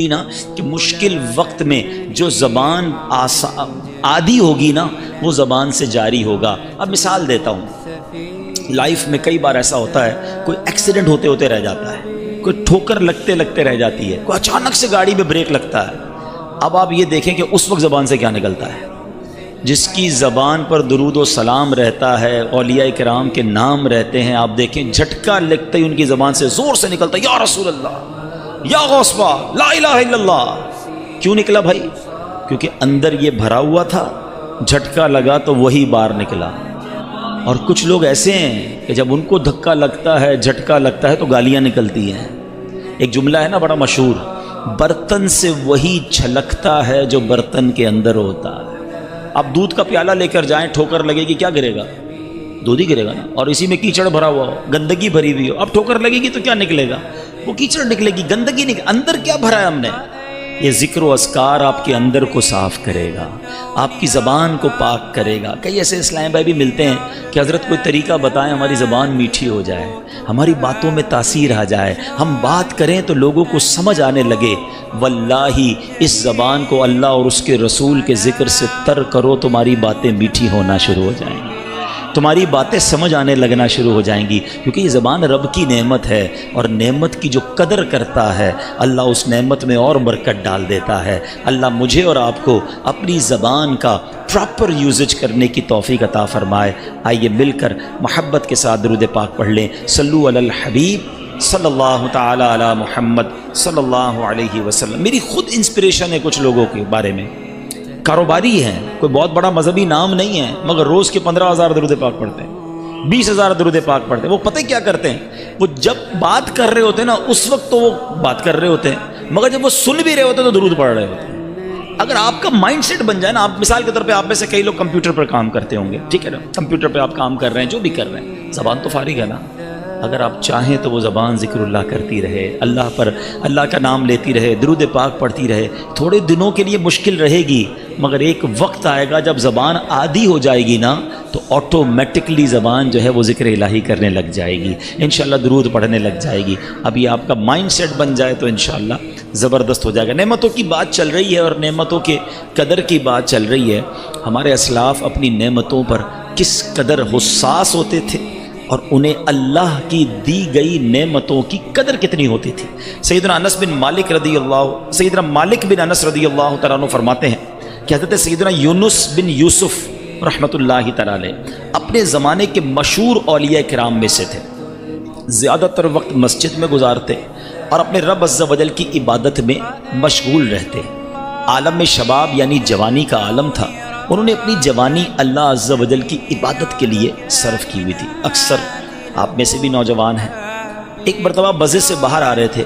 نا کہ مشکل وقت میں جو زبان عادی ہوگی نا وہ زبان سے جاری ہوگا۔ اب مثال دیتا ہوں، لائف میں کئی بار ایسا ہوتا ہے، کوئی ایکسیڈنٹ ہوتے ہوتے رہ جاتا ہے، کوئی ٹھوکر لگتے لگتے رہ جاتی ہے، کوئی اچانک سے گاڑی میں بریک لگتا ہے۔ اب آپ یہ دیکھیں کہ اس وقت زبان سے کیا نکلتا ہے۔ جس کی زبان پر درود و سلام رہتا ہے، اولیاء کرام کے نام رہتے ہیں، آپ دیکھیں جھٹکا لگتے ہی ان کی زبان سے زور سے نکلتا ہے، یا رسول اللہ، یا غوث پاک، لا الہ الا اللہ۔ کیوں نکلا بھائی؟ کیونکہ اندر یہ بھرا ہوا تھا، جھٹکا لگا تو وہی باہر نکلا۔ اور کچھ لوگ ایسے ہیں کہ جب ان کو دھکا لگتا ہے، جھٹکا لگتا ہے تو گالیاں نکلتی ہیں۔ ایک جملہ ہے نا بڑا مشہور، برتن سے وہی چھلکتا ہے جو برتن کے اندر ہوتا ہے۔ اب دودھ کا پیالہ لے کر جائیں، ٹھوکر لگے گی، کیا گرے گا؟ دودھ ہی گرے گا نا۔ اور اسی میں کیچڑ بھرا ہوا ہو، گندگی بھری ہوئی ہو، اب ٹھوکر لگے گی تو کیا نکلے گا؟ وہ کیچڑ نکلے گی، گندگی نکلے۔ اندر کیا بھرا ہے ہم نے؟ یہ ذکر و اذکار آپ کے اندر کو صاف کرے گا، آپ کی زبان کو پاک کرے گا۔ کئی ایسے اسلام بھائی بھی ملتے ہیں کہ حضرت کوئی طریقہ بتائیں ہماری زبان میٹھی ہو جائے، ہماری باتوں میں تاثیر آ جائے، ہم بات کریں تو لوگوں کو سمجھ آنے لگے۔ واللہ اس زبان کو اللہ اور اس کے رسول کے ذکر سے تر کرو، تمہاری باتیں میٹھی ہونا شروع ہو جائیں گی، تمہاری باتیں سمجھ آنے لگنا شروع ہو جائیں گی۔ کیونکہ یہ زبان رب کی نعمت ہے، اور نعمت کی جو قدر کرتا ہے اللہ اس نعمت میں اور برکت ڈال دیتا ہے۔ اللہ مجھے اور آپ کو اپنی زبان کا پراپر یوزج کرنے کی توفیق عطا فرمائے۔ آئیے مل کر محبت کے ساتھ درود پاک پڑھ لیں۔ صلو علی الحبیب صلی اللہ تعالی علی محمد صلی اللہ علیہ وسلم۔ میری خود انسپریشن ہے کچھ لوگوں کے بارے میں، کاروباری ہیں، کوئی بہت بڑا مذہبی نام نہیں ہے، مگر روز کے 15,000 درود پاک پڑھتے ہیں، 20,000 درود پاک پڑھتے ہیں۔ وہ پتہ کیا کرتے ہیں؟ وہ جب بات کر رہے ہوتے ہیں نا اس وقت تو وہ بات کر رہے ہوتے ہیں، مگر جب وہ سن بھی رہے ہوتے ہیں تو درود پڑھ رہے ہوتے ہیں۔ اگر آپ کا مائنڈ سیٹ بن جائے نا، آپ مثال کے طور پہ آپ میں سے کئی لوگ کمپیوٹر پر کام کرتے ہوں گے، ٹھیک ہے نا، کمپیوٹر پہ آپ کام کر رہے ہیں، جو بھی کر رہے ہیں، زبان تو فارغ ہے نا۔ اگر آپ چاہیں تو وہ زبان ذکر اللہ کرتی رہے، اللہ پر اللہ کا نام لیتی رہے، درود پاک پڑھتی رہے۔ تھوڑے دنوں کے لیے مشکل رہے گی، مگر ایک وقت آئے گا جب زبان عادی ہو جائے گی نا تو آٹومیٹکلی زبان جو ہے وہ ذکر الہی کرنے لگ جائے گی، انشاءاللہ درود پڑھنے لگ جائے گی۔ ابھی آپ کا مائنڈ سیٹ بن جائے تو انشاءاللہ زبردست ہو جائے گا۔ نعمتوں کی بات چل رہی ہے اور نعمتوں کے قدر کی بات چل رہی ہے۔ ہمارے اسلاف اپنی نعمتوں پر کس قدر حساس ہوتے تھے اور انہیں اللہ کی دی گئی نعمتوں کی قدر کتنی ہوتی تھی۔ سیدنا مالک بن انس رضی اللہ تعالیٰ عنہ فرماتے ہیں کہ حضرت سیدنا یونس بن یوسف رحمۃ اللہ تعالیٰ علیہ اپنے زمانے کے مشہور اولیاء کرام میں سے تھے، زیادہ تر وقت مسجد میں گزارتے اور اپنے رب عز و جل کی عبادت میں مشغول رہتے۔ عالم میں شباب یعنی جوانی کا عالم تھا، انہوں نے اپنی جوانی اللہ عز و جل کی عبادت کے لیے صرف کی ہوئی تھی۔ اکثر آپ میں سے بھی نوجوان ہیں، ایک مرتبہ مزے سے باہر آ رہے تھے،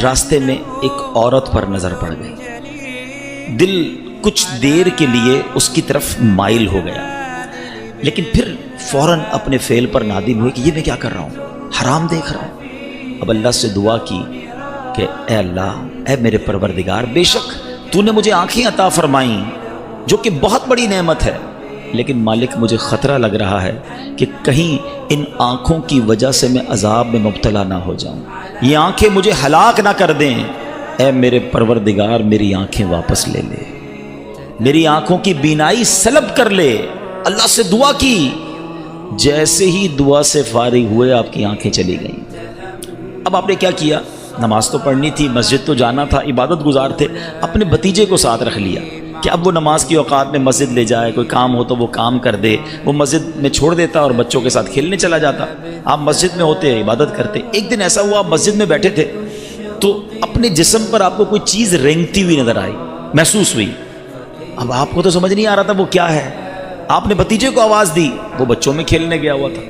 راستے میں ایک عورت پر نظر پڑ گئی، دل کچھ دیر کے لیے اس کی طرف مائل ہو گیا، لیکن پھر فوراً اپنے فعل پر نادم ہوئے کہ یہ میں کیا کر رہا ہوں، حرام دیکھ رہا ہوں۔ اب اللہ سے دعا کی کہ اے اللہ، اے میرے پروردگار، بے شک تو نے مجھے آنکھیں عطا فرمائیں جو کہ بہت بڑی نعمت ہے، لیکن مالک مجھے خطرہ لگ رہا ہے کہ کہیں ان آنکھوں کی وجہ سے میں عذاب میں مبتلا نہ ہو جاؤں، یہ آنکھیں مجھے ہلاک نہ کر دیں۔ اے میرے پروردگار، میری آنکھیں واپس لے لے، میری آنکھوں کی بینائی سلب کر لے۔ اللہ سے دعا کی، جیسے ہی دعا سے فارغ ہوئے آپ کی آنکھیں چلی گئیں۔ اب آپ نے کیا کیا؟ نماز تو پڑھنی تھی، مسجد تو جانا تھا، عبادت گزار تھے، اپنے بھتیجے کو ساتھ رکھ لیا کہ اب وہ نماز کی اوقات میں مسجد لے جائے، کوئی کام ہو تو وہ کام کر دے۔ وہ مسجد میں چھوڑ دیتا اور بچوں کے ساتھ کھیلنے چلا جاتا، آپ مسجد میں ہوتے، عبادت کرتے۔ ایک دن ایسا ہوا آپ مسجد میں بیٹھے تھے تو اپنے جسم پر آپ کو کوئی چیز رینگتی ہوئی نظر آئی، محسوس ہوئی۔ اب آپ کو تو سمجھ نہیں آ رہا تھا وہ کیا ہے، آپ نے بھتیجے کو آواز دی، وہ بچوں میں کھیلنے گیا ہوا تھا،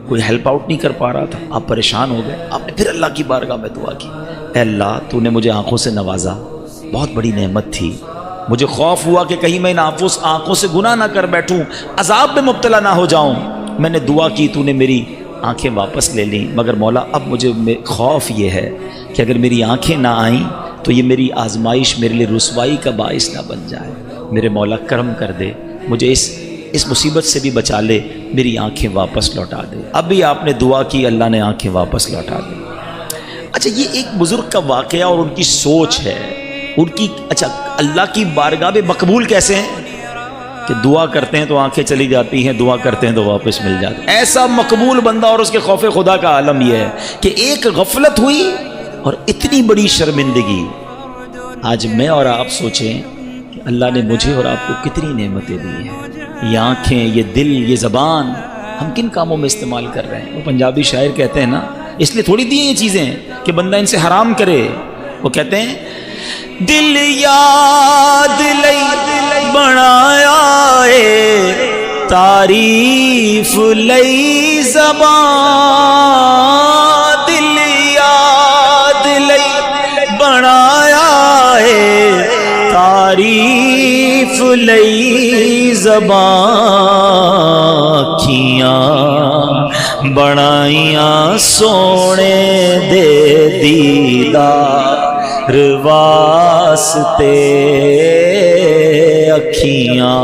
کوئی ہیلپ آؤٹ نہیں کر پا رہا تھا، آپ پریشان ہو گئے۔ آپ نے پھر اللہ کی بارگاہ میں دعا کی، اے اللہ تو نے مجھے آنکھوں سے نوازا، بہت بڑی نعمت تھی، مجھے خوف ہوا کہ کہیں میں ان آنکھوں سے گناہ نہ کر بیٹھوں، عذاب میں مبتلا نہ ہو جاؤں۔ میں نے دعا کی، تو نے میری آنکھیں واپس لے لیں، مگر مولا اب مجھے خوف یہ ہے کہ اگر میری آنکھیں نہ آئیں تو یہ میری آزمائش میرے لیے رسوائی کا باعث نہ بن جائے۔ میرے مولا کرم کر دے، مجھے اس مصیبت سے بھی بچا لے، میری آنکھیں واپس لوٹا دے۔ اب بھی آپ نے دعا کی، اللہ نے آنکھیں واپس لوٹا دی۔ اچھا، یہ ایک بزرگ کا واقعہ اور ان کی سوچ ہے ان کی اچھا اللہ کی بارگاہ میں مقبول کیسے ہیں کہ دعا کرتے ہیں تو آنکھیں چلی جاتی ہیں، دعا کرتے ہیں تو واپس مل جاتے ہیں. ایسا مقبول بندہ. اور اس کے خوف خدا کا عالم یہ ہے کہ ایک غفلت ہوئی اور اتنی بڑی شرمندگی. آج میں اور آپ سوچیں کہ اللہ نے مجھے اور آپ کو کتنی نعمتیں دی ہیں. یہ آنکھیں، یہ دل، یہ زبان ہم کن کاموں میں استعمال کر رہے ہیں؟ وہ پنجابی شاعر کہتے ہیں نا، اس لیے تھوڑی دی یہ چیزیں کہ بندہ ان سے حرام کرے. وہ کہتے ہیں دل یاد لئی بنایا اے تعریف لئی زبان، دل یاد لئی بنایا اے تعریف لئی زبان، اکھیاں بنائیاں سونے دے دیدار واسطے، اکھیاں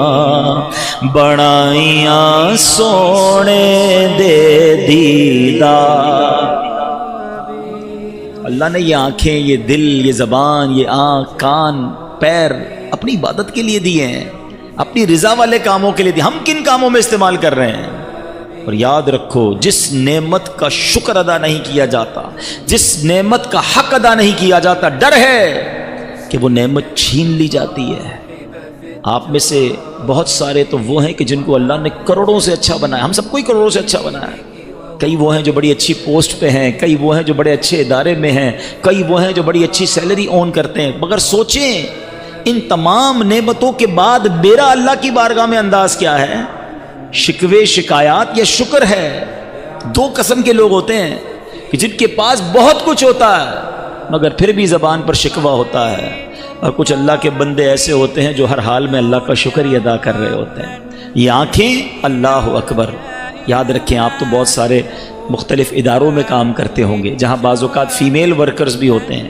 بنائیاں سونے دے دیدار. اللہ نے یہ آنکھیں، یہ دل، یہ زبان، یہ آنکھ، کان، پیر اپنی عبادت کے لیے دیے ہیں، اپنی رضا والے کاموں کے لیے دیے. ہم کن کاموں میں استعمال کر رہے ہیں؟ اور یاد رکھو، جس نعمت کا شکر ادا نہیں کیا جاتا، جس نعمت کا حق ادا نہیں کیا جاتا، ڈر ہے کہ وہ نعمت چھین لی جاتی ہے. آپ میں سے بہت سارے تو وہ ہیں کہ جن کو اللہ نے کروڑوں سے اچھا بنایا. ہم سب کو ہی کروڑوں سے اچھا بنایا. کئی وہ ہیں جو بڑی اچھی پوسٹ پہ ہیں، کئی وہ ہیں جو بڑے اچھے ادارے میں ہیں، کئی وہ ہیں جو بڑی اچھی سیلری اون کرتے ہیں. مگر سوچیں ان تمام نعمتوں کے بعد میرا اللہ کی بارگاہ میں انداز کیا ہے؟ شکوے، شکایات یا شکر ہے؟ دو قسم کے لوگ ہوتے ہیں کہ جن کے پاس بہت کچھ ہوتا ہے مگر پھر بھی زبان پر شکوہ ہوتا ہے، اور کچھ اللہ کے بندے ایسے ہوتے ہیں جو ہر حال میں اللہ کا شکر ہی ادا کر رہے ہوتے ہیں. یہ آنکھیں، اللہ اکبر. یاد رکھیں، آپ تو بہت سارے مختلف اداروں میں کام کرتے ہوں گے جہاں بعض اوقات فیمیل ورکرز بھی ہوتے ہیں.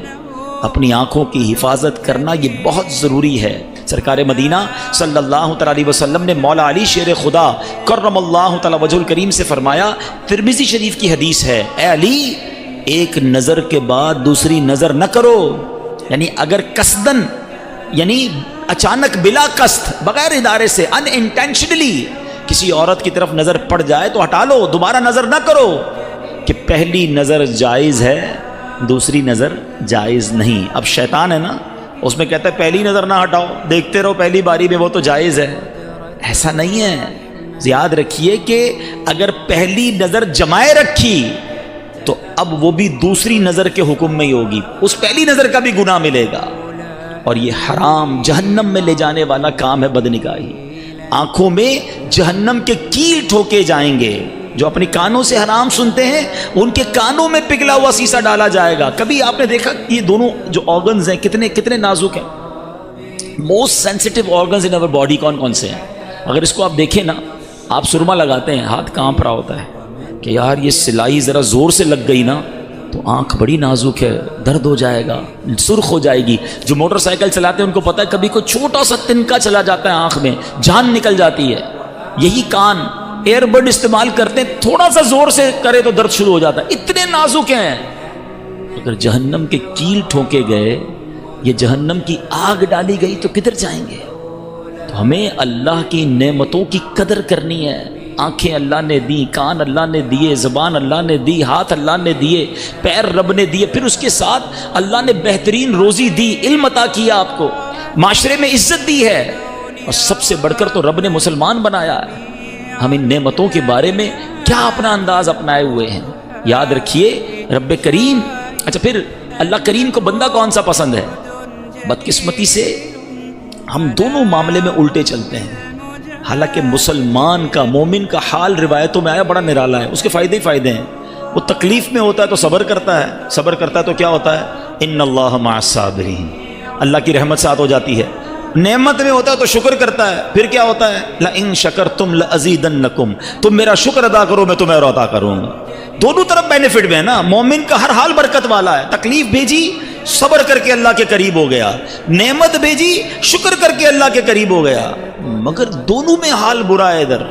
اپنی آنکھوں کی حفاظت کرنا یہ بہت ضروری ہے. سرکار مدینہ صلی اللہ تعالی علیہ وسلم نے مولا علی شیر خدا کرم اللہ تعالی وجہ الکریم سے فرمایا، ترمذی شریف کی حدیث ہے، اے علی ایک نظر کے بعد دوسری نظر نہ کرو. یعنی اگر قصدن، یعنی اچانک بلا قصد، بغیر ارادے سے، ان انٹینشنلی کسی عورت کی طرف نظر پڑ جائے تو ہٹا لو، دوبارہ نظر نہ کرو. کہ پہلی نظر جائز ہے، دوسری نظر جائز نہیں. اب شیطان ہے نا، اس میں کہتا ہے پہلی نظر نہ ہٹاؤ، دیکھتے رہو پہلی باری میں، وہ تو جائز ہے. ایسا نہیں ہے. یاد رکھیے کہ اگر پہلی نظر جمائے رکھی تو اب وہ بھی دوسری نظر کے حکم میں ہی ہوگی، اس پہلی نظر کا بھی گناہ ملے گا. اور یہ حرام، جہنم میں لے جانے والا کام ہے بدنگاہی. آنکھوں میں جہنم کے کیل ٹھوکے جائیں گے. جو اپنی کانوں سے حرام سنتے ہیں ان کے کانوں میں پگھلا ہوا سیسا ڈالا جائے گا. کبھی آپ نے دیکھا یہ دونوں جو آرگنز ہیں کتنے نازک ہیں؟ موسٹ سینسٹیو آرگنز ان اور باڈی کون کون سے ہیں؟ اگر اس کو آپ دیکھیں نا، آپ سرما لگاتے ہیں، ہاتھ کانپ رہا ہوتا ہے کہ یار یہ سلائی ذرا زور سے لگ گئی نا تو آنکھ بڑی نازک ہے، درد ہو جائے گا، سرخ ہو جائے گی. جو موٹر سائیکل چلاتے ہیں ان کو پتہ ہے کبھی کوئی چھوٹا سا تنکا چلا جاتا ہے آنکھ میں، جان نکل جاتی ہے. یہی کان ایئر بڈ استعمال کرتے ہیں، تھوڑا سا زور سے کرے تو درد شروع ہو جاتا ہے، اتنے نازک ہیں. اگر جہنم کے کیل ٹھوکے گئے، یہ جہنم کی آگ ڈالی گئی تو کدھر جائیں گے؟ تو ہمیں اللہ کی نعمتوں کی قدر کرنی ہے. آنکھیں اللہ نے دی، کان اللہ نے دیے، زبان اللہ نے دی، ہاتھ اللہ نے دیے، پیر رب نے دیے، پھر اس کے ساتھ اللہ نے بہترین روزی دی، علم عطا کیا، آپ کو معاشرے میں عزت دی ہے، اور سب سے بڑھ کر تو رب نے مسلمان بنایا ہے. ہم ان نعمتوں کے بارے میں کیا اپنا انداز اپنائے ہوئے ہیں؟ یاد رکھیے رب کریم. اچھا پھر اللہ کریم کو بندہ کون سا پسند ہے؟ بدقسمتی سے ہم دونوں معاملے میں الٹے چلتے ہیں. حالانکہ مسلمان کا، مومن کا حال روایتوں میں آیا بڑا نرالا ہے. اس کے فائدے ہی فائدے ہیں. وہ تکلیف میں ہوتا ہے تو صبر کرتا ہے، صبر کرتا ہے تو کیا ہوتا ہے؟ ان اللہ مع الصابرین، اللہ کی رحمت ساتھ ہو جاتی ہے. نعمت میں ہوتا ہے تو شکر کرتا ہے، پھر کیا ہوتا ہے؟ لئن شکرتم لازیدنکم، تم میرا شکر ادا کرو میں تمہیں اور عطا کروں گا. دونوں طرف بینیفٹ میں ہے نا. مومن کا ہر حال برکت والا ہے. تکلیف بھیجی، صبر کر کے اللہ کے قریب ہو گیا. نعمت بھیجی، شکر کر کے اللہ کے قریب ہو گیا. مگر دونوں میں حال برا ہے. ادھر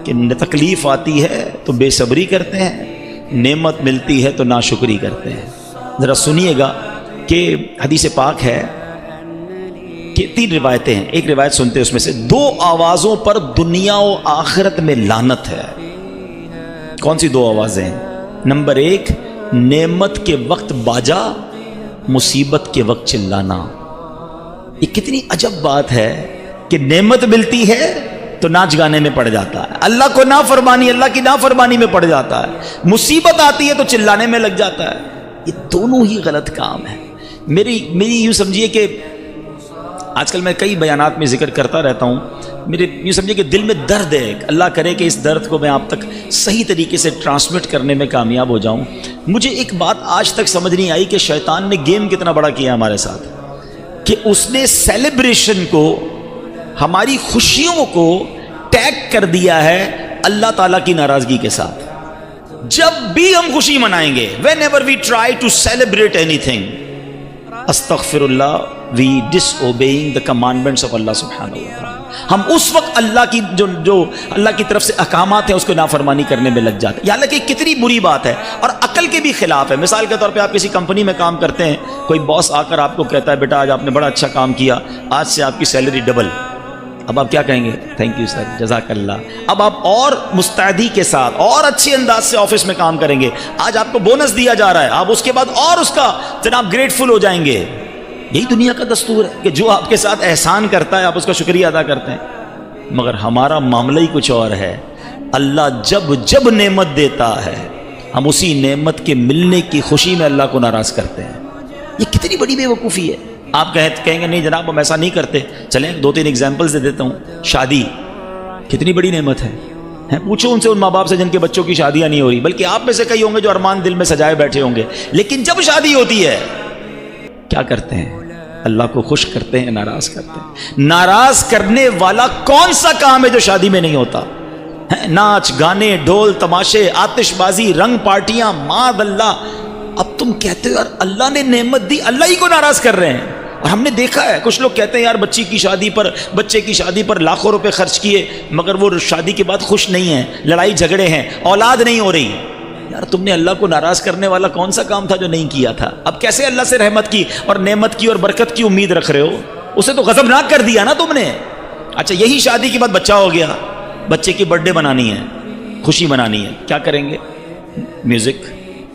کہ تکلیف آتی ہے تو بے صبری کرتے ہیں، نعمت ملتی ہے تو ناشکری کرتے ہیں. ذرا سنیے گا کہ حدیث پاک ہے کہ 3 روایتیں ہیں، ایک روایت سنتے ہیں، اس میں سے 2 آوازوں پر دنیا و آخرت میں لعنت ہے۔ کون سی 2 آوازیں ہیں؟ نمبر 1، نعمت کے وقت باجا، مصیبت کے وقت چلانا۔ یہ کتنی عجب بات ہے کہ نعمت ملتی ہے تو ناچ گانے میں پڑ جاتا ہے، اللہ کو نافرمانی، اللہ کی نافرمانی میں پڑ جاتا ہے، مصیبت آتی ہے تو چلانے میں لگ جاتا ہے۔ یہ دونوں ہی غلط کام ہے۔ میری یوں سمجھیے کہ آج کل میں کئی بیانات میں ذکر کرتا رہتا ہوں، میرے یوں سمجھیے کہ دل میں درد ہے، اللہ کرے کہ اس درد کو میں آپ تک صحیح طریقے سے ٹرانسمٹ کرنے میں کامیاب ہو جاؤں۔ مجھے ایک بات آج تک سمجھ نہیں آئی کہ شیطان نے گیم کتنا بڑا کیا ہمارے ساتھ، کہ اس نے سیلیبریشن کو، ہماری خوشیوں کو ٹیگ کر دیا ہے اللہ تعالیٰ کی ناراضگی کے ساتھ۔ جب بھی ہم خوشی منائیں گے، whenever we try to celebrate anything، استغفر اللہ، we disobeying the commandments of Allah سبحانہ و تعالیٰ۔ ہم اس وقت اللہ کی جو اللہ کی طرف سے احکامات ہیں اس کو نافرمانی کرنے میں لگ جاتے ہیں۔ حالانکہ کتنی بری بات ہے اور عقل کے بھی خلاف ہے۔ مثال کے طور پہ آپ کسی کمپنی میں کام کرتے ہیں، کوئی باس آ کر آپ کو کہتا ہے بیٹا آج آپ نے بڑا اچھا کام کیا، آج سے آپ کی سیلری ڈبل۔ اب آپ کیا کہیں گے؟ تھینک یو سر، جزاک اللہ۔ اب آپ اور مستعدی کے ساتھ اور اچھے انداز سے آفس میں کام کریں گے، آج آپ کو بونس دیا جا رہا ہے، آپ اس کے بعد اور اس کا جناب گریٹفل ہو جائیں گے۔ یہی دنیا کا دستور ہے کہ جو آپ کے ساتھ احسان کرتا ہے آپ اس کا شکریہ ادا کرتے ہیں۔ مگر ہمارا معاملہ ہی کچھ اور ہے۔ اللہ جب نعمت دیتا ہے ہم اسی نعمت کے ملنے کی خوشی میں اللہ کو ناراض کرتے ہیں۔ یہ کتنی بڑی بے وقوفی ہے۔ آپ کہیں گے نہیں جناب ہم ایسا نہیں کرتے، چلیں 2-3 ایگزامپلز دے دیتا ہوں۔ شادی کتنی بڑی نعمت ہے، پوچھو ان سے، ان ماں باپ سے جن کے بچوں کی شادیاں نہیں ہو رہی، بلکہ آپ میں سے کئی ہوں گے جو ارمان دل میں سجائے بیٹھے ہوں گے، لیکن جب شادی ہوتی ہے کیا کرتے ہیں؟ اللہ کو خوش کرتے ہیں، ناراض کرتے ہیں۔ ناراض کرنے والا کون سا کام ہے جو شادی میں نہیں ہوتا؟ ناچ گانے، ڈھول تماشے، آتش بازی، رنگ پارٹیاں، معاذ اللہ۔ اب تم کہتے ہو یار اللہ نے نعمت دی، اللہ ہی کو ناراض کر رہے ہیں۔ اور ہم نے دیکھا ہے کچھ لوگ کہتے ہیں یار بچے کی شادی پر لاکھوں روپے خرچ کیے مگر وہ شادی کے بعد خوش نہیں ہیں، لڑائی جھگڑے ہیں، اولاد نہیں ہو رہی۔ یار تم نے اللہ کو ناراض کرنے والا کون سا کام تھا جو نہیں کیا تھا؟ اب کیسے اللہ سے رحمت کی اور نعمت کی اور برکت کی امید رکھ رہے ہو؟ اسے تو غضبناک کر دیا نا تم نے۔ اچھا یہی شادی کے بعد بچہ ہو گیا، بچے کی برتھ ڈے منانی ہے، خوشی منانی ہے، کیا کریں گے؟ میوزک،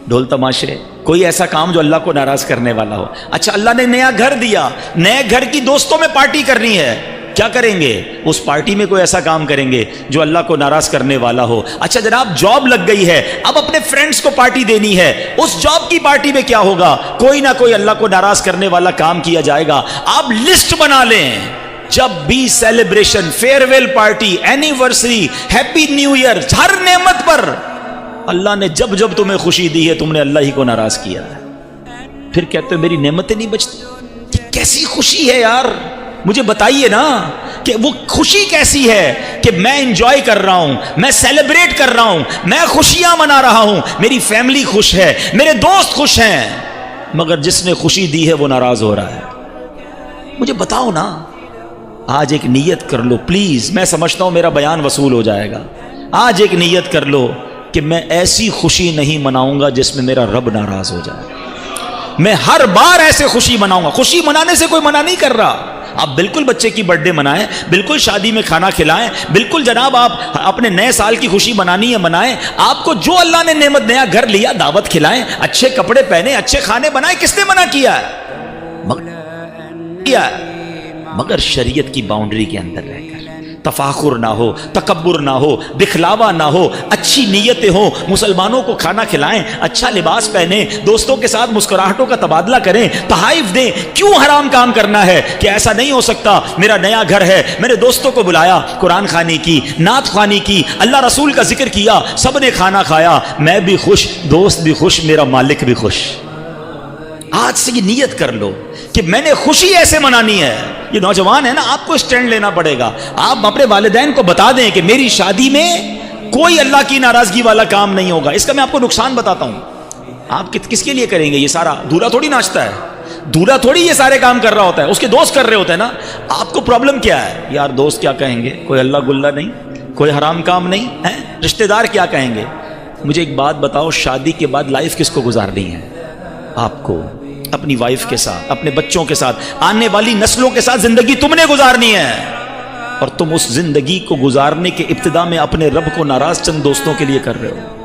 ڈھول تماشے، کوئی ایسا کام جو اللہ کو ناراض کرنے والا ہو۔ اچھا اللہ نے نیا گھر دیا، نئے گھر کی دوستوں میں پارٹی کرنی ہے، کیا کریں گے؟ اس پارٹی میں کوئی ایسا کام کریں گے جو اللہ کو ناراض کرنے والا ہو۔ اچھا جناب جاب لگ گئی ہے، اب اپنے فرینڈز کو پارٹی دینی ہے، اس جاب کی پارٹی میں کیا ہوگا؟ کوئی نہ کوئی اللہ کو ناراض کرنے والا کام کیا جائے گا۔ آپ لسٹ بنا لیں، جب بھی celebration, farewell party, anniversary, happy new year, ہر نعمت پر اللہ نے جب تمہیں خوشی دی ہے تم نے اللہ ہی کو ناراض کیا ہے۔ پھر کہتے ہو میری نعمتیں نہیں بچتی۔ یہ کیسی خوشی ہے یار؟ مجھے بتائیے نا کہ وہ خوشی کیسی ہے کہ میں انجوائے کر رہا ہوں، میں سیلیبریٹ کر رہا ہوں، میں خوشیاں منا رہا ہوں، میری فیملی خوش ہے، میرے دوست خوش ہیں، مگر جس نے خوشی دی ہے وہ ناراض ہو رہا ہے۔ مجھے بتاؤ نا، آج ایک نیت کر لو پلیز، میں سمجھتا ہوں میرا بیان وصول ہو جائے گا۔ آج ایک نیت کر لو کہ میں ایسی خوشی نہیں مناؤں گا جس میں میرا رب ناراض ہو جائے۔ میں ہر بار ایسے خوشی مناؤں گا۔ خوشی منانے سے کوئی منع نہیں کر رہا، آپ بالکل بچے کی برتھ ڈے منائیں، بالکل شادی میں کھانا کھلائیں، بالکل جناب آپ اپنے نئے سال کی خوشی منانی ہے منائیں، آپ کو جو اللہ نے نعمت نیا گھر لیا دعوت کھلائیں، اچھے کپڑے پہنے، اچھے کھانے بنائیں، کس نے منع کیا ہے؟ مگر شریعت کی باؤنڈری کے اندر رہ کر، تفاخر نہ ہو، تکبر نہ ہو، دکھلاوا نہ ہو، اچھی نیتیں ہوں، مسلمانوں کو کھانا کھلائیں، اچھا لباس پہنیں، دوستوں کے ساتھ مسکراہٹوں کا تبادلہ کریں، تحائف دیں۔ کیوں حرام کام کرنا ہے کہ ایسا نہیں ہو سکتا؟ میرا نیا گھر ہے، میرے دوستوں کو بلایا، قرآن خوانی کی، نعت خوانی کی، اللہ رسول کا ذکر کیا، سب نے کھانا کھایا، میں بھی خوش، دوست بھی خوش، میرا مالک بھی خوش۔ آج سے یہ نیت کر لو کہ میں نے خوشی ایسے منانی ہے۔ یہ نوجوان ہے نا، آپ کو اسٹینڈ لینا پڑے گا۔ آپ اپنے والدین کو بتا دیں کہ میری شادی میں کوئی اللہ کی ناراضگی والا کام نہیں ہوگا۔ اس کا میں آپ کو نقصان بتاتا ہوں۔ آپ کس کے لیے کریں گے یہ سارا؟ دولہا تھوڑی ناچتا ہے، دولہا تھوڑی یہ سارے کام کر رہا ہوتا ہے، اس کے دوست کر رہے ہوتے ہیں نا۔ آپ کو پرابلم کیا ہے؟ یار دوست کیا کہیں گے، کوئی اللہ گلہ نہیں، کوئی حرام کام نہیں ہے، رشتہ دار کیا کہیں گے۔ مجھے ایک بات بتاؤ، شادی کے بعد لائف کس کو گزارنی ہے؟ آپ کو۔ اپنی وائف کے ساتھ، اپنے بچوں کے ساتھ، آنے والی نسلوں کے ساتھ زندگی تم نے گزارنی ہے، اور تم اس زندگی کو گزارنے کے ابتدا میں اپنے رب کو ناراض چند دوستوں کے لیے کر رہے ہو۔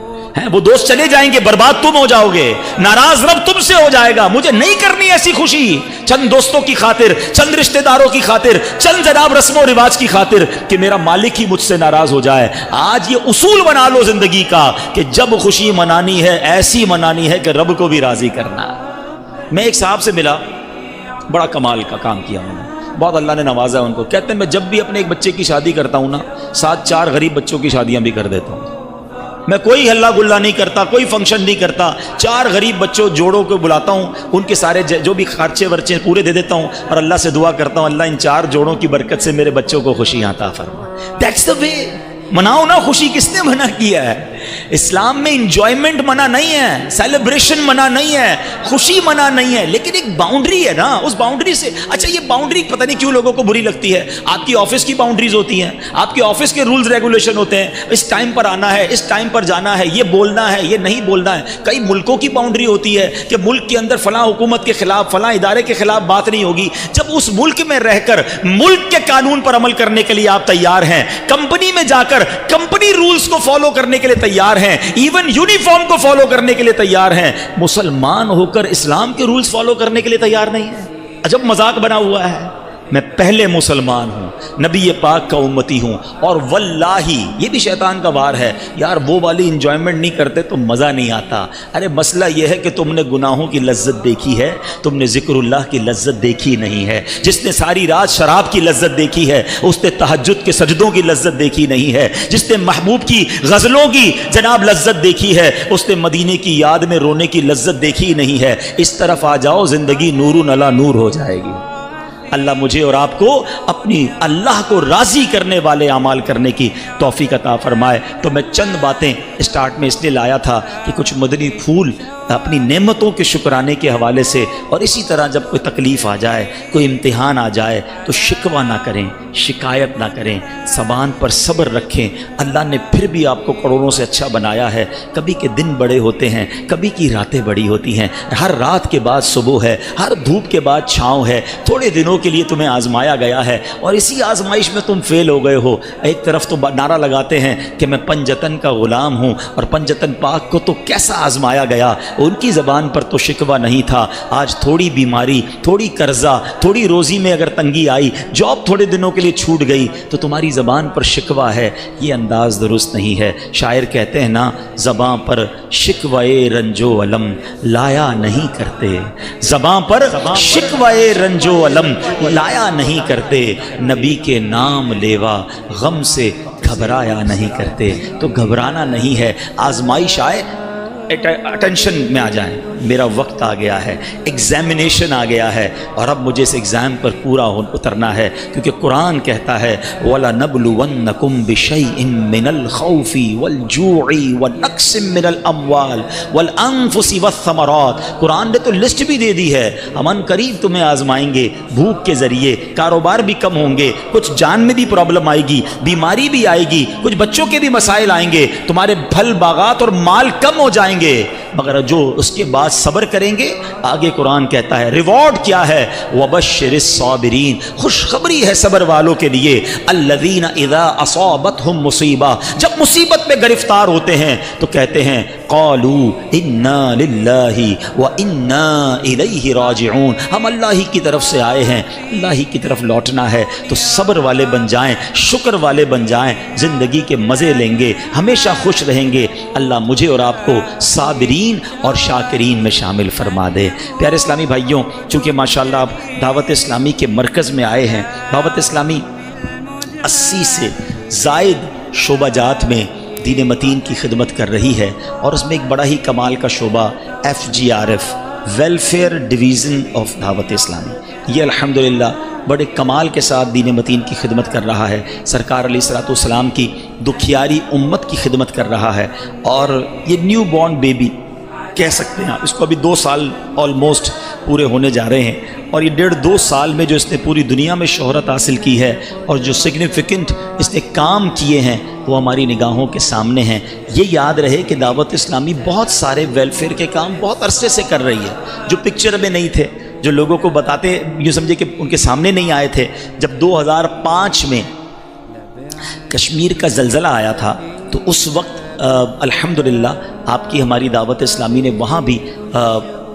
وہ دوست چلے جائیں گے، برباد تم ہو جاؤ گے، ناراض رب تم سے ہو جائے گا۔ مجھے نہیں کرنی ایسی خوشی چند دوستوں کی خاطر، چند رشتہ داروں کی خاطر، چند جناب رسم و رواج کی خاطر کہ میرا مالک ہی مجھ سے ناراض ہو جائے۔ آج یہ اصول بنا لو زندگی کا کہ جب خوشی منانی ہے ایسی منانی ہے کہ رب کو بھی راضی کرنا۔ میں ایک صاحب سے ملا، بڑا کمال کا کام کیا انہوں نے، بہت اللہ نے نوازا ان کو۔ کہتے ہیں میں جب بھی اپنے ایک بچے کی شادی کرتا ہوں نا، ساتھ 4 غریب بچوں کی شادیاں بھی کر دیتا ہوں۔ میں کوئی ہلا گلا نہیں کرتا، کوئی فنکشن نہیں کرتا، 4 غریب بچوں جوڑوں کو بلاتا ہوں، ان کے سارے جو بھی خرچے ورچے پورے دے دیتا ہوں، اور اللہ سے دعا کرتا ہوں اللہ ان 4 جوڑوں کی برکت سے میرے بچوں کو خوشیاں عطا فرما۔ دیٹس دا وے۔ مناؤ نا خوشی، کس نے منع کیا ہے؟ اسلام میں انجوائمنٹ منع نہیں ہے، سیلیبریشن منع نہیں ہے، خوشی منع نہیں ہے، لیکن ایک باؤنڈری ہے نا، اس باؤنڈری سے۔ اچھا یہ باؤنڈری پتہ نہیں کیوں لوگوں کو بری لگتی ہے۔ آپ کی آفس کی باؤنڈریز ہوتی ہیں، آپ کے آفس کے رولز ریگولیشن ہوتے ہیں، اس ٹائم پر آنا ہے، اس ٹائم پر جانا ہے، یہ بولنا ہے، یہ نہیں بولنا ہے۔ کئی ملکوں کی باؤنڈری ہوتی ہے کہ ملک کے اندر فلاں حکومت کے خلاف، فلاں ادارے کے خلاف بات نہیں ہوگی۔ جب اس ملک میں رہ کر ملک کے قانون پر عمل کرنے کے لیے آپ تیار ہیں، کمپنی میں جا کر کمپنی رولز کو فالو کرنے کے لیے تیار ہیں، ایون یونیفارم کو فالو کرنے کے لیے تیار ہیں، مسلمان ہو کر اسلام کے رولز فالو کرنے کے لیے تیار نہیں ہیں۔ عجب مذاق بنا ہوا ہے۔ میں پہلے مسلمان ہوں، نبی پاک کا امتی ہوں، اور واللہ یہ بھی شیطان کا وار ہے، یار وہ والی انجوائمنٹ نہیں کرتے تو مزہ نہیں آتا۔ ارے مسئلہ یہ ہے کہ تم نے گناہوں کی لذت دیکھی ہے، تم نے ذکر اللہ کی لذت دیکھی نہیں ہے۔ جس نے ساری رات شراب کی لذت دیکھی ہے اس نے تہجد کے سجدوں کی لذت دیکھی نہیں ہے۔ جس نے محبوب کی غزلوں کی جناب لذت دیکھی ہے اس نے مدینے کی یاد میں رونے کی لذت دیکھی نہیں ہے۔ اس طرف آ جاؤ، زندگی نور علی نور ہو جائے گی۔ اللہ مجھے اور آپ کو اپنی اللہ کو راضی کرنے والے اعمال کرنے کی توفیق عطا فرمائے۔ تو میں چند باتیں اسٹارٹ میں اس لیے لایا تھا کہ کچھ مدنی پھول اپنی نعمتوں کے شکرانے کے حوالے سے، اور اسی طرح جب کوئی تکلیف آ جائے، کوئی امتحان آ جائے تو شکوہ نہ کریں، شکایت نہ کریں، زبان پر صبر رکھیں۔ اللہ نے پھر بھی آپ کو کروڑوں سے اچھا بنایا ہے۔ کبھی کے دن بڑے ہوتے ہیں، کبھی کی راتیں بڑی ہوتی ہیں، ہر رات کے بعد صبح ہے، ہر دھوپ کے بعد چھاؤں ہے۔ تھوڑے دنوں کے لیے تمہیں آزمایا گیا ہے اور اسی آزمائش میں تم فیل ہو گئے ہو۔ ایک طرف تو نعرہ لگاتے ہیں کہ میں پنجتن کا غلام ہوں، اور پنجتن پاک کو تو کیسا آزمایا گیا، ان کی زبان پر تو شکوہ نہیں تھا۔ آج تھوڑی بیماری، تھوڑی قرضہ، تھوڑی روزی میں اگر تنگی آئی، جاب تھوڑے دنوں کے لیے چھوٹ گئی تو تمہاری زبان پر شکوہ ہے۔ یہ انداز درست نہیں ہے۔ شاعر کہتے ہیں نا، زبان پر شکوائے رنج و علم لایا نہیں کرتے، زبان پر شکوائے رنج و علم لایا نہیں کرتے، نبی کے نام لیوا غم سے گھبرایا نہیں کرتے۔ تو گھبرانا نہیں ہے، آزمائش آئے اٹینشن میں آ جائیں، میرا وقت آ گیا ہے، ایگزامینیشن آ گیا ہے، اور اب مجھے اس ایگزام پر پورا اترنا ہے، کیونکہ قرآن کہتا ہے وَلَنَبْلُوَنَّكُمْ بِشَيْءٍ مِّنَ الْخَوْفِ وَالْجُوعِ وَنَقْصٍ مِّنَ الْأَمْوَالِ وَالْأَنفُسِ وَالثَّمَرَاتِ۔ قرآن نے تو لسٹ بھی دے دی ہے، ہم ان قریب تمہیں آزمائیں گے، بھوک کے ذریعے، کاروبار بھی کم ہوں گے، کچھ جان میں بھی پرابلم آئے گی، بیماری بھی آئے گی، کچھ بچوں کے بھی مسائل آئیں گے، تمہارے پھل باغات اور مال کم ہو جائیں گے، مگر جو اس کے بعد صبر کریں گے، آگے قرآن کہتا ہے ریوارڈ کیا ہے، وَبَشِّرِ الصَّابِرِينَ، خوشخبری ہے صبر والوں کے لیے، الَّذِينَ إِذَا أَصَابَتْهُمْ مُصِیبَةٌ، جب مصیبت میں گرفتار ہوتے ہیں تو کہتے ہیں قَالُوا إِنَّا لِلَّهِ وَإِنَّا إِلَيْهِ رَاجِعُونَ، ہم اللہ ہی کی طرف سے آئے ہیں، اللہ ہی کی طرف لوٹنا ہے۔ تو صبر والے بن جائیں، شکر والے بن جائیں، زندگی کے مزے لیں گے، ہمیشہ خوش رہیں گے۔ اللہ مجھے اور آپ کو صابرین اور شاکرین میں شامل فرما دے۔ پیارے اسلامی بھائیوں، چونکہ ماشاءاللہ آپ دعوت اسلامی کے مرکز میں آئے ہیں، دعوت اسلامی 80 سے زائد شعبہ جات میں دین متین کی خدمت کر رہی ہے، اور اس میں ایک بڑا ہی کمال کا شعبہ FGRF، ویلفیئر ڈویژن آف دعوت اسلامی، یہ الحمدللہ بڑے کمال کے ساتھ دین متین کی خدمت کر رہا ہے، سرکار علیہ الصلوۃ والسلام کی دکھیاری امت کی خدمت کر رہا ہے۔ اور یہ نیو بورن بیبی کہہ سکتے ہیں آپ اس کو. ابھی 2 سال آلموسٹ پورے ہونے جا رہے ہیں اور یہ 1.5-2 سال میں جو اس نے پوری دنیا میں شہرت حاصل کی ہے اور جو سگنیفیکنٹ اس نے کام کیے ہیں وہ ہماری نگاہوں کے سامنے ہیں. یہ یاد رہے کہ دعوت اسلامی بہت سارے ویلفیئر کے کام بہت عرصے سے کر رہی ہے جو پکچر میں نہیں تھے, جو لوگوں کو بتاتے یہ سمجھے کہ ان کے سامنے نہیں آئے تھے. جب 2005 میں کشمیر کا زلزلہ آیا تھا تو اس وقت الحمدللہ آپ کی ہماری دعوت اسلامی نے وہاں بھی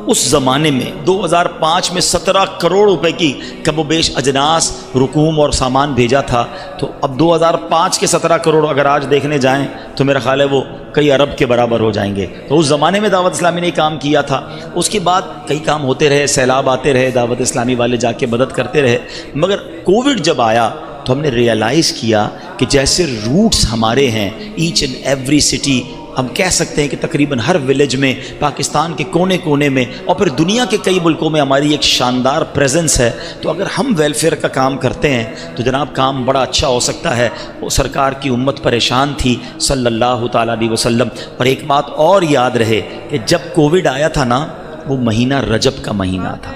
اس زمانے میں 2005 میں 17 کروڑ روپے کی کم و بیش اجناس رقوم اور سامان بھیجا تھا. تو اب 2005 کے 17 کروڑ اگر آج دیکھنے جائیں تو میرا خیال ہے وہ کئی ارب کے برابر ہو جائیں گے. تو اس زمانے میں دعوت اسلامی نے کام کیا تھا. اس کے بعد کئی کام ہوتے رہے, سیلاب آتے رہے, دعوت اسلامی والے جا کے مدد کرتے رہے. مگر کووڈ جب آیا تو ہم نے ریئلائز کیا کہ جیسے روٹس ہمارے ہیں ایچ اینڈ ایوری سٹی, ہم کہہ سکتے ہیں کہ تقریباً ہر ولیج میں, پاکستان کے کونے کونے میں اور پھر دنیا کے کئی ملکوں میں ہماری ایک شاندار پریزنس ہے. تو اگر ہم ویلفیئر کا کام کرتے ہیں تو جناب کام بڑا اچھا ہو سکتا ہے. وہ سرکار کی امت پریشان تھی صلی اللہ تعالیٰ علیہ وسلم. اور ایک بات اور یاد رہے کہ جب کووڈ آیا تھا نا, وہ مہینہ رجب کا مہینہ تھا.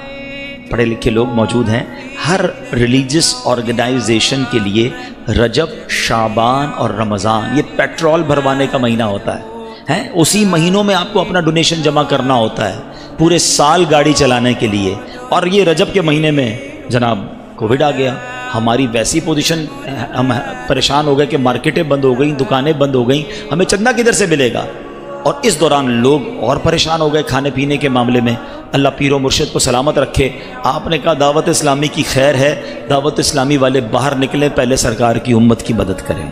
پڑھے لکھے لوگ موجود ہیں, ہر ریلیجس آرگنائزیشن کے لیے رجب, شعبان اور رمضان یہ پیٹرول بھروانے کا مہینہ ہوتا ہے. اسی مہینوں میں آپ کو اپنا ڈونیشن جمع کرنا ہوتا ہے پورے سال گاڑی چلانے کے لیے. اور یہ رجب کے مہینے میں جناب کووڈ آ گیا. ہماری ویسی پوزیشن, ہم پریشان ہو گئے کہ مارکیٹیں بند ہو گئیں, دکانیں بند ہو گئیں, ہمیں چندہ کدھر سے ملے گا. اور اس دوران لوگ اور پریشان ہو گئے کھانے پینے کے معاملے میں. اللہ پیر و مرشد کو سلامت رکھے. آپ نے کہا دعوت اسلامی کی خیر ہے, دعوت اسلامی والے باہر نکلیں, پہلے سرکار کی امت کی مدد کریں.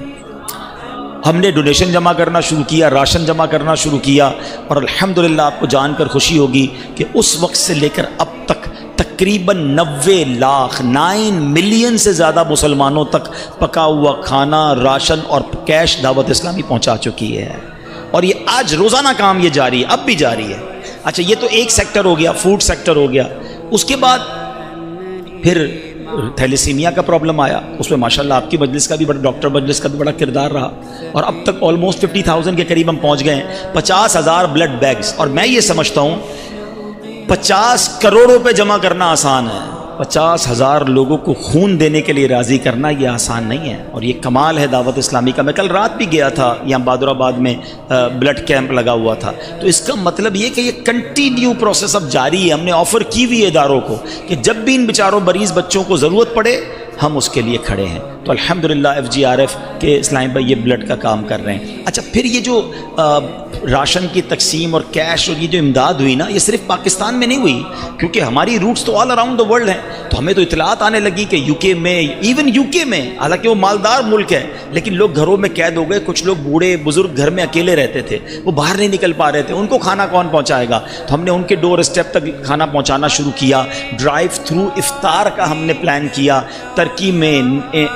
ہم نے ڈونیشن جمع کرنا شروع کیا, راشن جمع کرنا شروع کیا. اور الحمدللہ آپ کو جان کر خوشی ہوگی کہ اس وقت سے لے کر اب تک تقریباً 90 لاکھ 9 ملین سے زیادہ مسلمانوں تک پکا ہوا کھانا, راشن اور کیش دعوت اسلامی پہنچا چکی ہے. اور یہ آج روزانہ کام یہ جاری ہے, اب بھی جاری ہے. اچھا یہ تو ایک سیکٹر ہو گیا, فوڈ سیکٹر ہو گیا. اس کے بعد پھر تھیلیسیمیا کا پرابلم آیا. اس میں ماشاءاللہ آپ کی مجلس کا بھی بڑا, ڈاکٹر مجلس کا بھی بڑا کردار رہا. اور اب تک آلموسٹ 50,000 کے قریب ہم پہنچ گئے ہیں. 50,000 بلڈ بیگز. اور میں یہ سمجھتا ہوں 50 کروڑ روپے جمع کرنا آسان ہے, 50,000 لوگوں کو خون دینے کے لیے راضی کرنا یہ آسان نہیں ہے. اور یہ کمال ہے دعوت اسلامی کا. میں کل رات بھی گیا تھا, یہاں بہادر آباد میں بلڈ کیمپ لگا ہوا تھا. تو اس کا مطلب یہ کہ یہ کنٹینیو پروسیس اب جاری ہے. ہم نے آفر کی ہوئی اداروں کو کہ جب بھی ان بیچاروں مریض بچوں کو ضرورت پڑے ہم اس کے لیے کھڑے ہیں. تو الحمدللہ FGRF کے اسلام بھائی یہ بلڈ کا کام کر رہے ہیں. اچھا پھر یہ جو راشن کی تقسیم اور کیش اور یہ جو امداد ہوئی نا, یہ صرف پاکستان میں نہیں ہوئی, کیونکہ ہماری روٹس تو آل اراؤنڈ دا ورلڈ ہیں. تو ہمیں تو اطلاعات آنے لگی کہ UK میں, ایون UK میں, حالانکہ وہ مالدار ملک ہے, لیکن لوگ گھروں میں قید ہو گئے. کچھ لوگ بوڑھے بزرگ گھر میں اکیلے رہتے تھے, وہ باہر نہیں نکل پا رہے تھے, ان کو کھانا کون پہنچائے گا. تو ہم نے ان کے ڈور اسٹیپ تک کھانا پہنچانا شروع کیا. ڈرائیو تھرو افطار کا ہم نے پلان کیا. ترکی میں,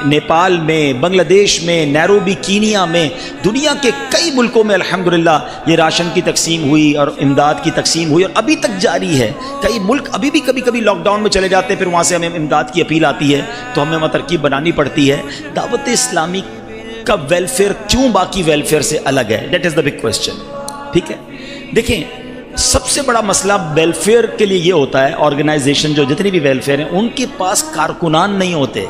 نیپال میں, بنگلہ دیش میں, نیروبی کینیا میں, دنیا کے کئی ملکوں میں الحمدللہ یہ راشن کی تقسیم ہوئی اور امداد کی تقسیم ہوئی اور ابھی تک جاری ہے. کئی ملک ابھی بھی کبھی کبھی لاک ڈاؤن میں چلے جاتے ہیں, پھر وہاں سے ہمیں امداد کی اپیل آتی ہے تو ہمیں وہاں ترکیب بنانی پڑتی ہے. دعوت اسلامی کا ویلفیئر کیوں باقی ویلفیئر سے الگ ہے؟ That is the big question. ٹھیک ہے, دیکھیں سب سے بڑا مسئلہ ویلفیئر کے لیے یہ ہوتا ہے, آرگنائزیشن جو جتنی بھی ویلفیئر ہیں ان کے پاس کارکنان نہیں ہوتے,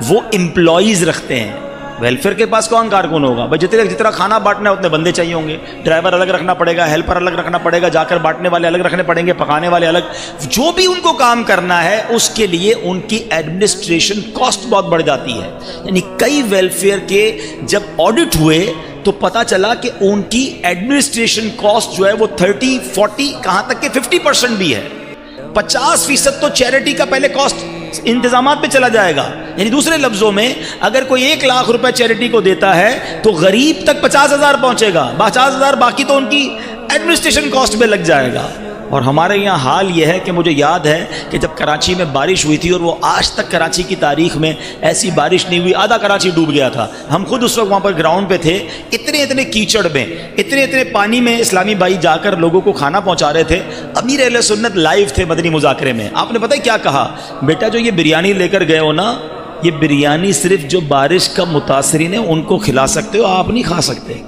وہ امپلائیز رکھتے ہیں. ویلفیئر کے پاس کون کارکن ہوگا بھائی؟ جتنا کھانا بانٹنا ہے اتنے بندے چاہیے ہوں گے, ڈرائیور الگ رکھنا پڑے گا, ہیلپر الگ رکھنا پڑے گا, جا کر بانٹنے والے الگ رکھنے پڑیں گے, پکانے والے الگ. جو بھی ان کو کام کرنا ہے اس کے لیے ان کی ایڈمنسٹریشن کاسٹ بہت بڑھ جاتی ہے. یعنی کئی ویلفیئر کے جب آڈٹ ہوئے تو پتا چلا کہ ان کی ایڈمنسٹریشن کاسٹ جو ہے وہ 30-40 کہاں تک کہ 50% بھی ہے. 50% تو چیریٹی کا پہلے کاسٹ انتظامات پہ چلا جائے گا. یعنی دوسرے لفظوں میں اگر کوئی 1 لاکھ روپے چیریٹی کو دیتا ہے تو غریب تک 50,000 پہنچے گا, 50,000 باقی تو ان کی ایڈمنسٹریشن کاسٹ میں لگ جائے گا. اور ہمارے یہاں حال یہ ہے کہ مجھے یاد ہے کہ جب کراچی میں بارش ہوئی تھی, اور وہ آج تک کراچی کی تاریخ میں ایسی بارش نہیں ہوئی, آدھا کراچی ڈوب گیا تھا. ہم خود اس وقت وہاں پر گراؤنڈ پہ تھے, اتنے کیچڑ میں, اتنے پانی میں اسلامی بھائی جا کر لوگوں کو کھانا پہنچا رہے تھے. امیر اہل سنت لائیو تھے مدنی مذاکرے میں. آپ نے پتہ کیا کہا؟ بیٹا جو یہ بریانی لے کر گئے ہو نا, یہ بریانی صرف جو بارش کا متاثرین ہے ان کو کھلا سکتے ہو, آپ نہیں کھا سکتے.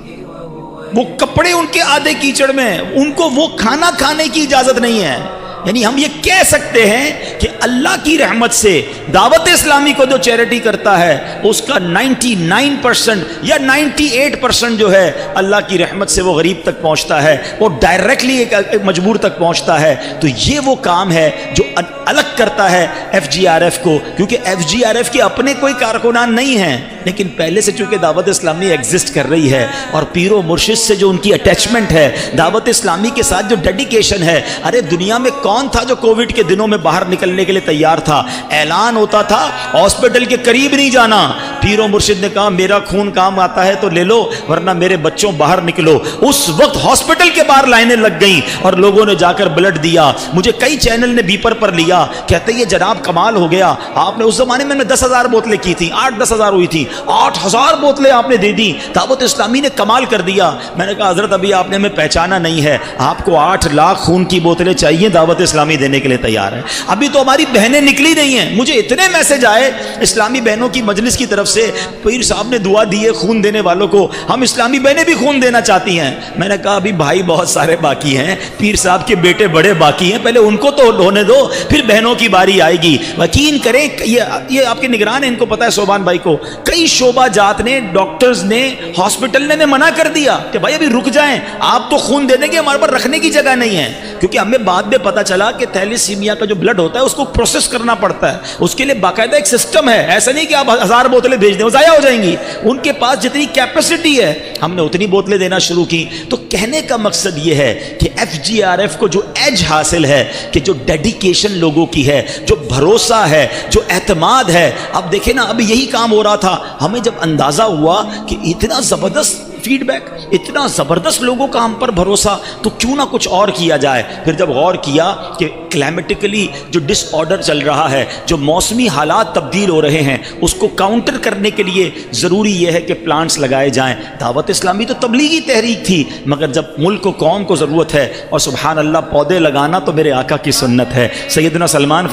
وہ کپڑے ان کے آدھے کیچڑ میں، ان کو وہ کھانا کھانے کی اجازت نہیں ہے. یعنی ہم یہ کہہ سکتے ہیں کہ اللہ کی رحمت سے دعوت اسلامی کو جو چیریٹی کرتا ہے اس کا 99% یا 98% جو ہے اللہ کی رحمت سے وہ غریب تک پہنچتا ہے، وہ ڈائریکٹلی ایک مجبور تک پہنچتا ہے. تو یہ وہ کام ہے جو الگ کرتا ہے FGRF کو، کیونکہ FGRF کے اپنے کوئی کارکنان نہیں ہیں، لیکن پہلے سے چونکہ دعوت اسلامی ایگزسٹ کر رہی ہے اور پیر و مرشد سے جو ان کی اٹیچمنٹ ہے، دعوت اسلامی کے ساتھ جو ڈیڈیکیشن ہے. ارے دنیا میں کون تھا جو کووڈ کے دنوں میں باہر نکلنے کے لیے تیار تھا؟ اعلان ہوتا تھا ہاسپٹل کے قریب نہیں جانا. پیر و مرشد نے کہا میرا خون کام آتا ہے تو لے لو ورنہ میرے بچوں باہر نکلو. اس وقت ہاسپٹل کے باہر لائنیں لگ گئیں اور لوگوں نے جا کر بلڈ دیا. مجھے کئی چینل نے بیپر پر لیا، کہتے یہ جناب کمال ہو گیا، آپ نے اس زمانے میں 10,000 بوتلیں کی تھی، 8-10,000 ہوئی تھی، 8,000 بوتلیں آپ نے دے دی، دعوت اسلامی نے کمال کر دیا. میں نے کہا حضرت ابھی آپ نے ہمیں پہچانا نہیں ہے، آپ کو 8 لاکھ خون کی بوتلیں چاہیے، دعوت اسلامی دینے کے لیے تیار ہے. ابھی تو ہماری بہنیں نکلی نہیں ہیں. مجھے اتنے میسج آئے اسلامی بہنوں کی مجلس کی طرف سے، پیر صاحب نے دعا دی ہے خون دینے والوں کو، ہم اسلامی بہنیں بھی خون دینا چاہتی ہیں. میں نے کہا ابھی بھائی بہت سارے باقی ہیں، پیر صاحب کے بیٹے بڑے باقی ہیں، پہلے ان کو تو ہونے دو، پھر بہنوں کی باری آئے گی. یقین کریں یہ آپ کے نگران ہیں، ان کو پتا ہے صوبان بھائی کو، کئی شعبہ جات نے، ڈاکٹرز نے، ہاسپٹل نے منع کر دیا کہ بھائی ابھی رک جائیں، آپ تو خون دے دیں گے، ہمارے پر رکھنے کی جگہ نہیں ہے. کیونکہ ہمیں بعد میں پتا چلا کہ تھیلیسیمیا کا جو بلڈ ہوتا ہے اس کو پروسیس کرنا پڑتا ہے، اس کے لیے باقاعدہ ایک سسٹم ہے. ایسا نہیں کہ آپ 1000 بوتلیں بھیج دیں، وہ ضائع ہو جائیں گی. ان کے پاس جتنی کیپیسٹی ہے ہم نے اتنی بوتلیں دینا شروع کی. تو کہنے کا مقصد یہ ہے کہ FGRF کو جو ایج حاصل ہے کہ جو ڈیڈیکیشن لوگوں کی ہے، جو بھروسہ ہے، جو اعتماد ہے. اب دیکھیں نا، اب یہی کام ہو رہا تھا، ہمیں جب اندازہ ہوا کہ اتنا زبردست فیڈ بیک، اتنا زبردست لوگوں کا ہم پر بھروسہ، تو کیوں نہ کچھ اور کیا جائے. پھر جب غور کیا کہ کلائمیٹیکلی جو ڈس آرڈر چل رہا ہے، جو موسمی حالات تبدیل ہو رہے ہیں، اس کو کاؤنٹر کرنے کے لیے ضروری یہ ہے کہ پلانٹس لگائے جائیں. دعوت اسلامی تو تبلیغی تحریک تھی، مگر جب ملک و قوم کو ضرورت ہے، اور سبحان اللہ پودے لگانا تو میرے آقا کی سنت ہے. سیدنا سلمان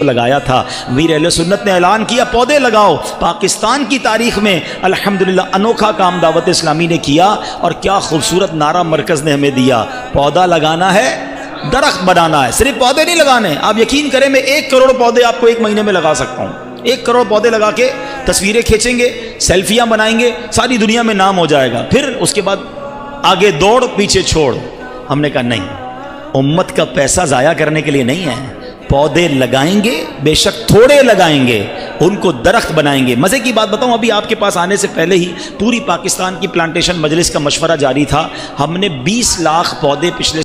لگایا تھا، ویر اہل سنت نے اعلان کیا پودے لگاؤ. پاکستان کی تاریخ میں الحمدللہ انوکھا کام دعوت اسلامی نے کیا، اور کیا خوبصورت نعرہ مرکز نے ہمیں دیا، پودا لگانا ہے، درخت بنانا ہے. صرف پودے نہیں لگانے، آپ یقین کریں میں 1 کروڑ پودے آپ کو 1 مہینے میں لگا سکتا ہوں. 1 کروڑ پودے لگا کے تصویریں کھینچیں گے، سیلفیاں بنائیں گے، ساری دنیا میں نام ہو جائے گا. پھر اس کے بعد آگے دوڑ پیچھے چھوڑ. ہم نے کہا نہیں، امت کا پیسہ ضائع کرنے کے لیے نہیں ہے. پودے لگائیں گے، بے شک تھوڑے لگائیں گے، ان کو درخت بنائیں گے. مزے کی بات بتاؤں، ابھی آپ کے پاس آنے سے پہلے ہی پوری پاکستان کی پلانٹیشن مجلس کا مشورہ جاری تھا. ہم نے 20 لاکھ پودے پچھلے